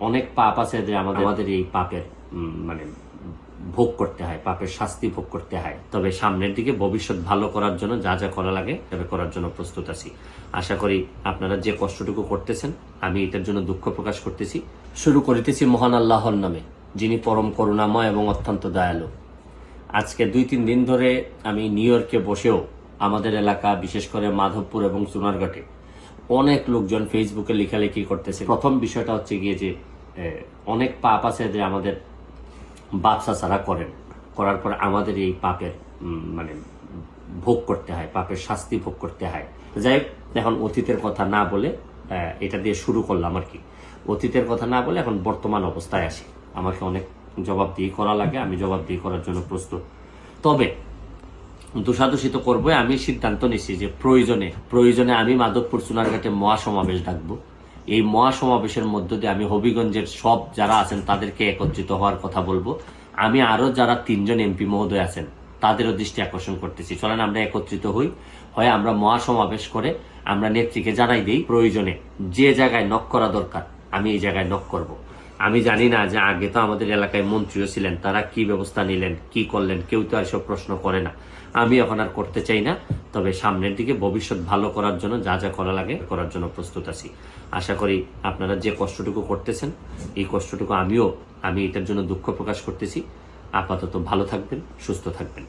অনেক পাপ আছে যে আমাদের এই পাপের মানে ভোগ করতে হয়, পাপের শাস্তি ভোগ করতে হয়। তবে সামনের দিকে ভবিষ্যৎ ভালো করার জন্য যা যা করা লাগে তবে করার জন্য প্রস্তুত আছি। আশা করি আপনারা যে কষ্টটুকু করতেছেন আমি এটার জন্য দুঃখ প্রকাশ করতেছি। শুরু করিতেছি মহান আল্লাহর নামে, যিনি পরম করুণাময় এবং অত্যন্ত দয়ালু। আজকে 2-3 দিন ধরে আমি নিউ ইয়র্কে বসেও আমাদের এলাকা, বিশেষ করে মাধবপুর এবং চুনারঘাটে অনেক লোকজন ফেসবুকে লেখালেখি করতেছে। প্রথম বিষয়টা হচ্ছে গিয়ে যে অনেক পাপ আছে যে আমাদের বাপ চাচারা করার পর আমাদের এই পাপের মানে ভোগ করতে হয়, পাপের শাস্তি ভোগ করতে হয়। যাই হোক, এখন অতীতের কথা না বলে এটা দিয়ে শুরু করলাম আর কি। অতীতের কথা না বলে এখন বর্তমান অবস্থায় আসি। আমাকে অনেক জবাবদিহি করা লাগে, আমি জবাবদিহি করার জন্য প্রস্তুত। তবে দোষাদোষী তো করবো। আমি সিদ্ধান্ত নিচ্ছি যে প্রয়োজনে আমি মাধবপুর চুনারঘাটে মহাসমাবেশ ডাকবো। এই মহাসমাবেশের মধ্য দিয়ে আমি হবিগঞ্জের সব যারা আছেন তাদেরকে একত্রিত হওয়ার কথা বলবো। আমি আরো যারা 3 জন এমপি মহোদয় আছেন তাদেরও দৃষ্টি আকর্ষণ করতেছি। চলেন আমরা একত্রিত হই, হয় আমরা মহাসমাবেশ করে আমরা নেত্রীকে জানাই দিই, প্রয়োজনে যে জায়গায় নক করা দরকার আমি এই জায়গায় নক করব। আমি জানি না যে আগে তো আমাদের এলাকায় মন্ত্রীও ছিলেন, তারা কি ব্যবস্থা নিলেন, কি করলেন, কেউ তো আর সব প্রশ্ন করে না। আমি এখন আর করতে চাই না। তবে সামনের দিকে ভবিষ্যৎ ভালো করার জন্য যা যা করা লাগে করার জন্য প্রস্তুত আছি। আশা করি আপনারা যে কষ্টটুকু করতেছেন এই কষ্টটুকু আমি এটার জন্য দুঃখ প্রকাশ করতেছি। আপাতত ভালো থাকবেন, সুস্থ থাকবেন।